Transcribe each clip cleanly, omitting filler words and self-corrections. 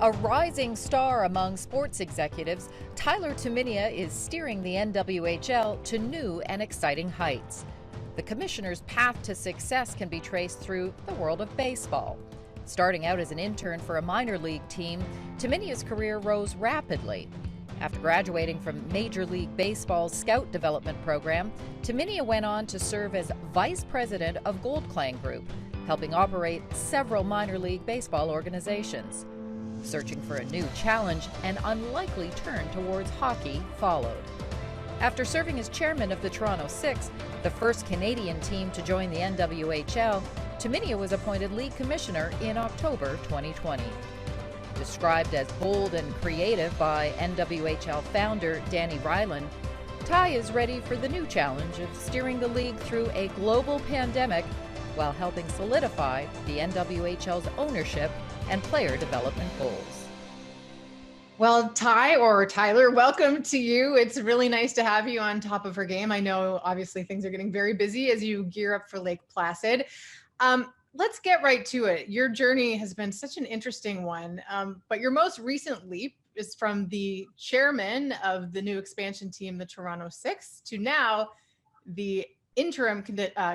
A rising star among sports executives, Tyler Tumminia is steering the NWHL to new and exciting heights. The commissioner's path to success can be traced through the world of baseball. Starting out as an intern for a minor league team, Tumminia's career rose rapidly. After graduating from Major League Baseball's Scout Development Program, Tumminia went on to serve as Vice President of Gold Clang Group, helping operate several minor league baseball organizations. Searching for a new challenge, an unlikely turn towards hockey followed. After serving as chairman of the Toronto Six, the first Canadian team to join the NWHL, Tumminia was appointed league commissioner in October 2020. Described as bold and creative by NWHL founder Danny Ryland, Ty is ready for the new challenge of steering the league through a global pandemic while helping solidify the NWHL's ownership and player development goals. Well, Ty or Tyler, welcome to you. It's really nice to have you on top of her game. I know obviously things are getting very busy as you gear up for Lake Placid. Let's get right to it. Your journey has been such an interesting one, but your most recent leap is from the chairman of the new expansion team, the Toronto Six, to now the interim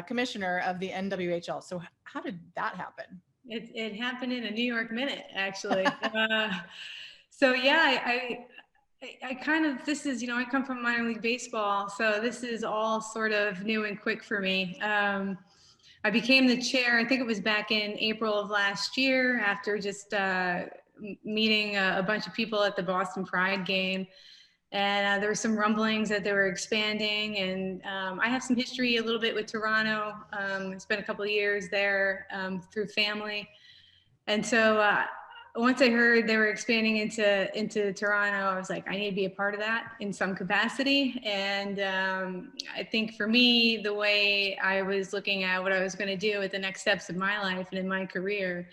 commissioner of the NWHL. So how did that happen? It happened in a New York minute, actually. So yeah, I kind of, this is, I come from minor league baseball, so this is all sort of new and quick for me. I became the chair, I think it was back in April of last year, after just meeting a bunch of people at the Boston Pride game. And there were some rumblings that they were expanding, and I have some history a little bit with Toronto. I spent a couple of years there through family. And so once I heard they were expanding into Toronto, I was like, I need to be a part of that in some capacity. And I think for me, the way I was looking at what I was going to do with the next steps of my life and in my career,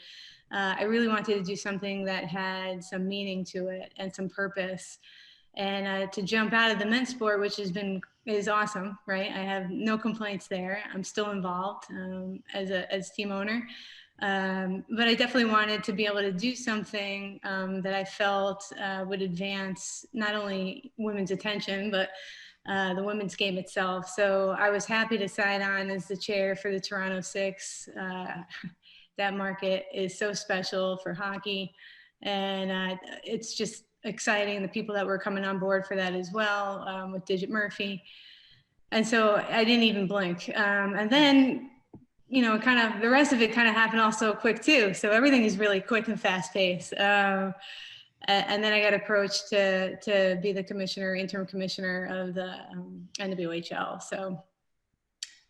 I really wanted to do something that had some meaning to it and some purpose. And to jump out of the men's sport, which is awesome, right? I have no complaints there. I'm still involved as team owner. But I definitely wanted to be able to do something that I felt would advance not only women's attention, but the women's game itself. So I was happy to sign on as the chair for the Toronto Six. That market is so special for hockey, and it's just exciting, the people that were coming on board for that as well, with Digit Murphy. And so I didn't even blink. And then, kind of the rest of it kind of happened also quick too. So everything is really quick and fast paced. And then I got approached to be the interim commissioner of the NWHL. So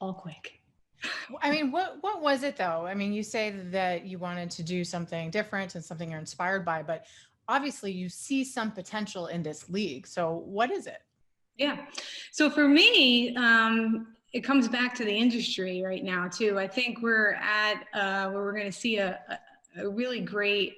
all quick. I mean, what was it though? I mean, you say that you wanted to do something different and something you're inspired by, but obviously you see some potential in this league. So what is it? Yeah. So for me, it comes back to the industry right now too. I think we're at where we're going to see a really great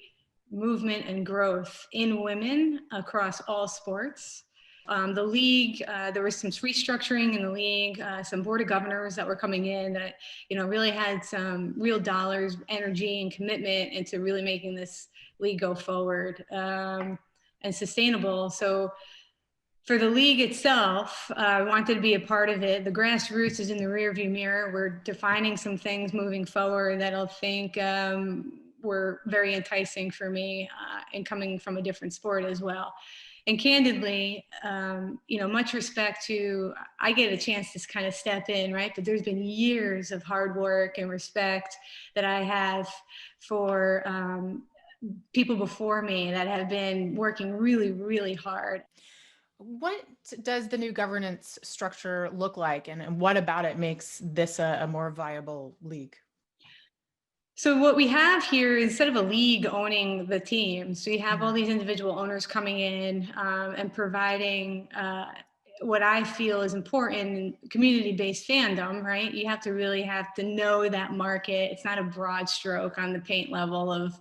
movement and growth in women across all sports. The league, there was some restructuring in the league, some board of governors that were coming in that, really had some real dollars, energy, and commitment into really making this league go forward and sustainable. So for the league itself, I wanted to be a part of it. The grassroots is in the rearview mirror. We're defining some things moving forward that I think were very enticing for me and coming from a different sport as well. And candidly, much respect to, I get a chance to kind of step in, right? But there's been years of hard work and respect that I have for people before me that have been working really, really hard. What does the new governance structure look like, and what about it makes this a more viable league? So what we have here, instead of a league owning the team, so you have all these individual owners coming in and providing what I feel is important in community-based fandom, right? You have to know that market. It's not a broad stroke on the paint level of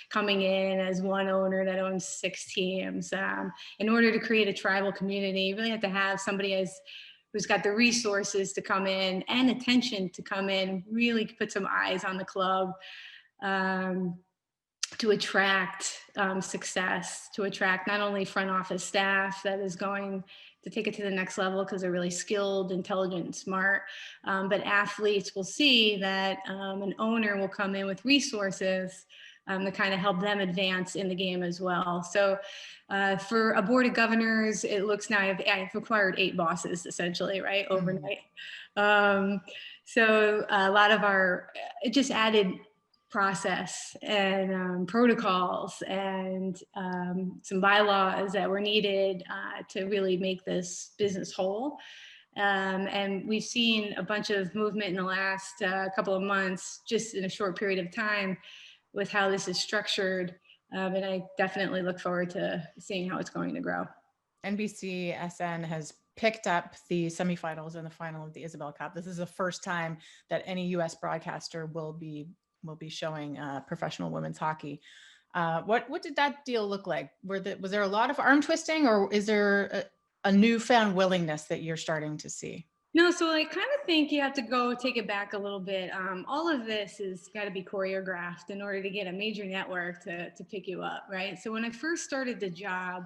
coming in as one owner that owns 6 teams. In order to create a tribal community, you really have to have somebody who's got the resources to come in and attention to come in, really put some eyes on the club. to attract success, to attract not only front office staff that is going to take it to the next level because they're really skilled, intelligent, and smart, but athletes will see that an owner will come in with resources to kind of help them advance in the game as well. So for a board of governors, it looks now I've acquired 8 bosses essentially, right, overnight. So a lot of it just added process and protocols and some bylaws that were needed to really make this business whole. And we've seen a bunch of movement in the last couple of months, just in a short period of time, with how this is structured. And I definitely look forward to seeing how it's going to grow. NBCSN has picked up the semifinals and the final of the Isabel Cup. This is the first time that any U.S. broadcaster will be showing professional women's hockey. What did that deal look like? Was there a lot of arm twisting, or is there a newfound willingness that you're starting to see? No, so I kind of think you have to go take it back a little bit. All of this has got to be choreographed in order to get a major network to pick you up, right? So when I first started the job,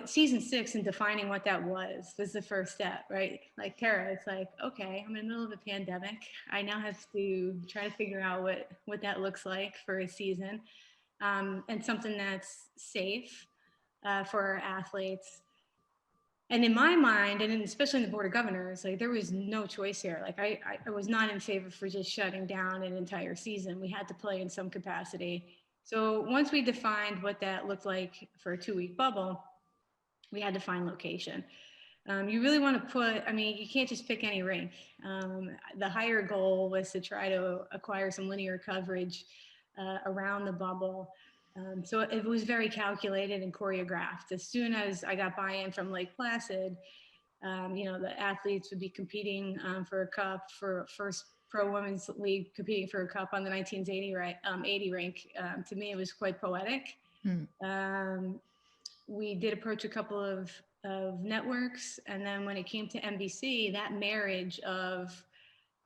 season 6 and defining what that was the first step, right? Like, Tara, it's like, okay, I'm in the middle of a pandemic. I now have to try to figure out what that looks like for a season, and something that's safe for our athletes. And in my mind, and especially in the board of governors, like, there was no choice here. Like, I was not in favor for just shutting down an entire season. We had to play in some capacity. So once we defined what that looked like for a 2-week bubble, we had to find location. You really want to you can't just pick any rink. The higher goal was to try to acquire some linear coverage around the bubble. So it was very calculated and choreographed. As soon as I got buy-in from Lake Placid, the athletes would be competing for a cup, for first pro women's league, competing for a cup on the 1980 rink. To me, it was quite poetic. We did approach a couple of networks, and then when it came to NBC, that marriage of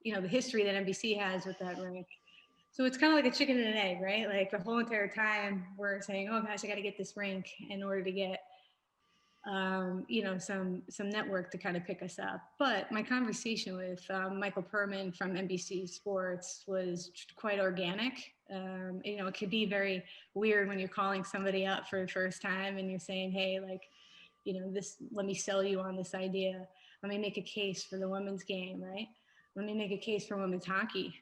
the history that NBC has with that rink. So it's kind of like a chicken and an egg, right? Like, the whole entire time we're saying, oh gosh, I got to get this rink in order to get some network to kind of pick us up. But my conversation with Michael Perman from NBC Sports was quite organic. It could be very weird when you're calling somebody up for the first time and you're saying, hey, like, let me sell you on this idea. Let me make a case for the women's game, right? Let me make a case for women's hockey.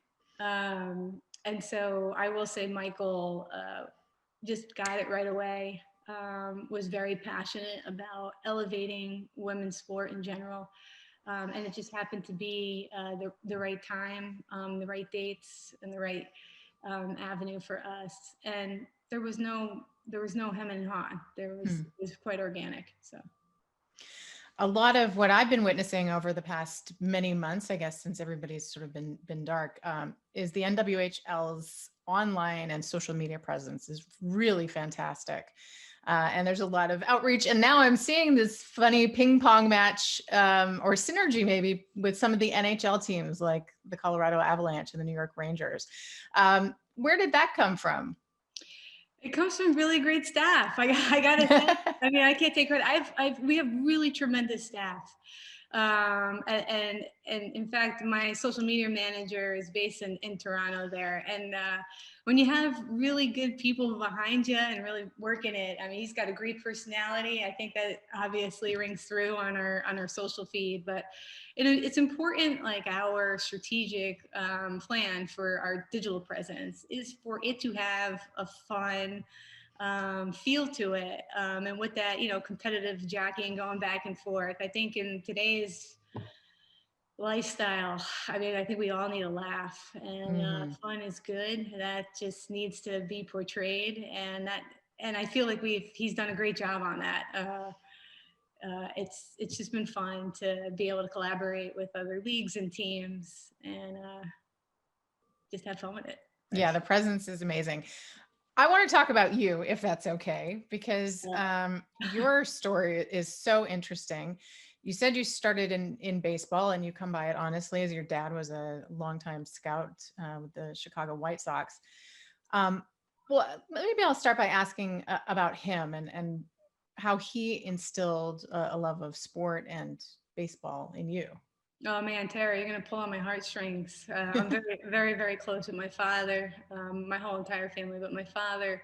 And so I will say Michael just got it right away. Was very passionate about elevating women's sport in general. And it just happened to be the right time, the right dates, and the right avenue for us. And there was no hem and haw. It was quite organic. So a lot of what I've been witnessing over the past many months, I guess, since everybody's sort of been dark, is the NWHL's online and social media presence is really fantastic. And there's a lot of outreach. And now I'm seeing this funny ping pong match or synergy maybe with some of the NHL teams like the Colorado Avalanche and the New York Rangers. Where did that come from? It comes from really great staff. I gotta say, I mean, I can't take credit. We have really tremendous staff. And in fact, my social media manager is based in Toronto there. And when you have really good people behind you and really working it, I mean, he's got a great personality. I think that obviously rings through on our social feed, but it's important, like, our strategic plan for our digital presence is for it to have a fun feel to it, and with that, competitive jockeying going back and forth. I think in today's lifestyle, I mean, I think we all need a laugh, and fun is good. That just needs to be portrayed, and I feel like he's done a great job on that. It's just been fun to be able to collaborate with other leagues and teams and just have fun with it. Yeah, the presence is amazing. I want to talk about you, if that's okay, because your story is so interesting. You said you started in baseball, and you come by it honestly, as your dad was a longtime scout with the Chicago White Sox. Well, maybe I'll start by asking about him and how he instilled a love of sport and baseball in you. Oh man, Tara, you're gonna pull on my heartstrings. I'm very, very, very close with my father, my whole entire family, but my father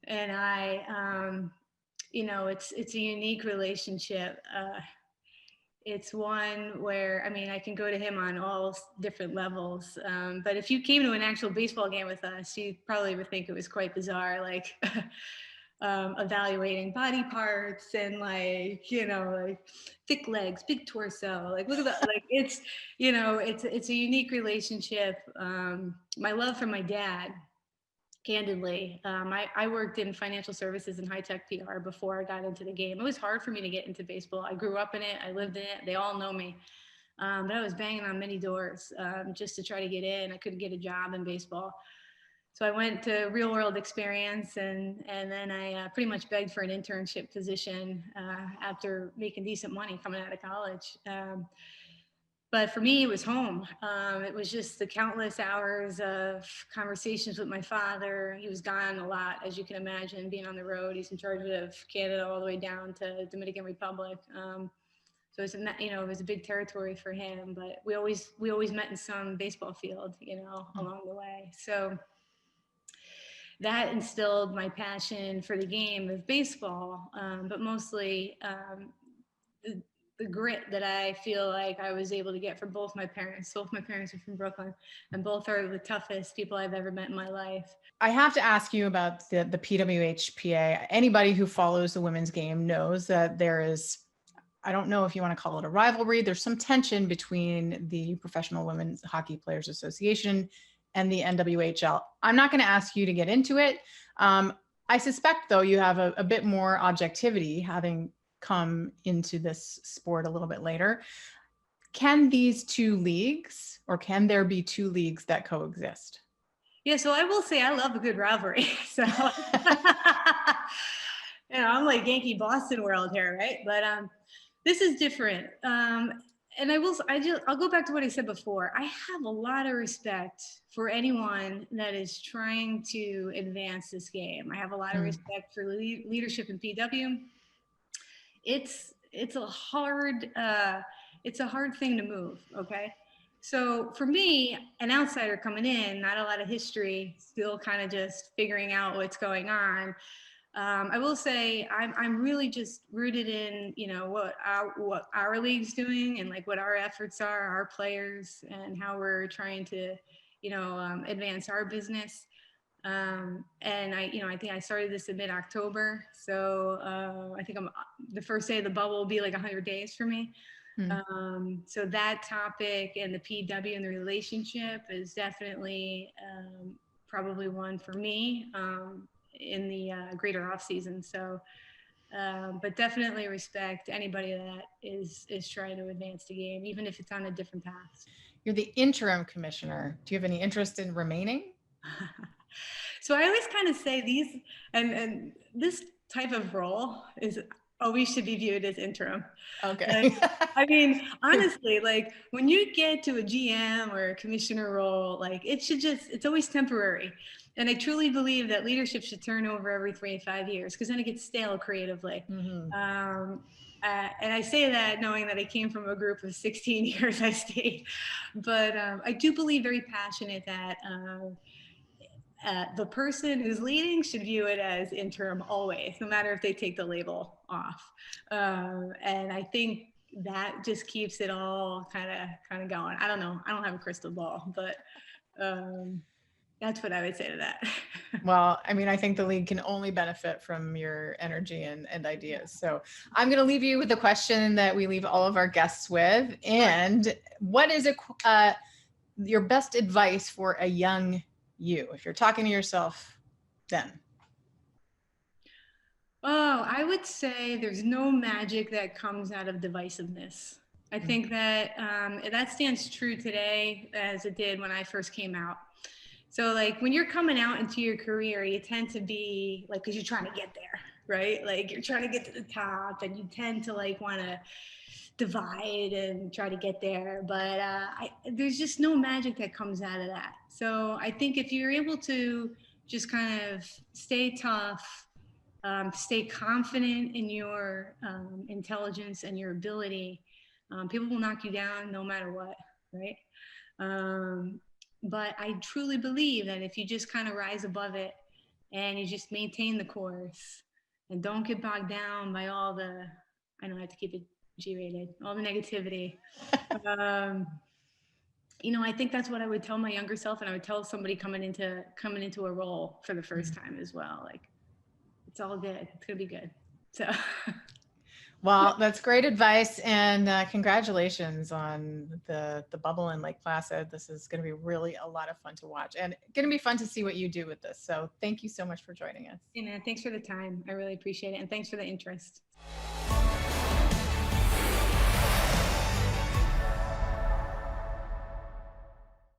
and I. It's a unique relationship. It's one where, I mean, I can go to him on all different levels. But if you came to an actual baseball game with us, you probably would think it was quite bizarre, like evaluating body parts and like thick legs, big torso. Like, look at that. Like, it's a unique relationship. My love for my dad, candidly. I worked in financial services and high tech PR before I got into the game. It was hard for me to get into baseball. I grew up in it. I lived in it. They all know me. But I was banging on many doors just to try to get in. I couldn't get a job in baseball. So I went to real world experience and then I pretty much begged for an internship position after making decent money coming out of college. But for me, it was home. It was just the countless hours of conversations with my father. He was gone a lot, as you can imagine, being on the road. He's in charge of Canada all the way down to Dominican Republic. So it was a big territory for him. But we always met in some baseball field, along the way. So that instilled my passion for the game of baseball, but mostly the grit that I feel like I was able to get from both my parents. Both my parents are from Brooklyn, and both are the toughest people I've ever met in my life. I have to ask you about the PWHPA. Anybody who follows the women's game knows that there is, I don't know if you want to call it a rivalry, there's some tension between the Professional Women's Hockey Players Association and the NWHL. I'm not going to ask you to get into it. I suspect, though, you have a bit more objectivity, having come into this sport a little bit later. Can these two leagues, or can there be two leagues that coexist? Yeah, so I will say I love a good rivalry. So I'm like Yankee Boston world here, right? But this is different. And I'll go back to what I said before. I have a lot of respect for anyone that is trying to advance this game. I have a lot of respect for leadership in PW. It's a hard thing to move. Okay. So for me, an outsider coming in, not a lot of history, still kind of just figuring out what's going on. I will say I'm really just rooted in, what our league's doing and like what our efforts are, our players, and how we're trying to, advance our business. And I think I started this in mid-October. So I think the first day of the bubble will be like 100 days for me. So that topic and the PW and the relationship is definitely probably one for me in the greater off season. So, but definitely respect anybody that is trying to advance the game, even if it's on a different path. You're the interim commissioner. Do you have any interest in remaining? So I always kind of say these, and this type of role is always should be viewed as interim. Okay. I mean, honestly, like when you get to a GM or a commissioner role, like it's always temporary. And I truly believe that leadership should turn over every 3 to 5 years because then it gets stale creatively. And I say that knowing that I came from a group of 16 years I stayed. But I do believe very passionate that the person who's leading should view it as interim always, no matter if they take the label off. And I think that just keeps it all kind of going. I don't know. I don't have a crystal ball, but that's what I would say to that. Well, I mean, I think the league can only benefit from your energy and ideas. So I'm going to leave you with the question that we leave all of our guests with. And what is your best advice for a young you, if you're talking to yourself then? Oh, I would say there's no magic that comes out of divisiveness. I think that that stands true today as it did when I first came out. So like when you're coming out into your career, you tend to be like, because you're trying to get there, right? Like you're trying to get to the top and you tend to like want to divide and try to get there. But there's just no magic that comes out of that. So I think if you're able to just kind of stay tough, stay confident in your intelligence and your ability. People will knock you down no matter what, right? But I truly believe that if you just kind of rise above it and you just maintain the course and don't get bogged down by all the, I know I have to keep it G-rated, all the negativity. I think that's what I would tell my younger self, and I would tell somebody coming into a role for the first time as well. Like, it's all good. It's gonna be good. So. Well, that's great advice, and congratulations on the bubble in Lake Placid. This is going to be really a lot of fun to watch, and going to be fun to see what you do with this. So thank you so much for joining us. Thanks for the time. I really appreciate it, and thanks for the interest.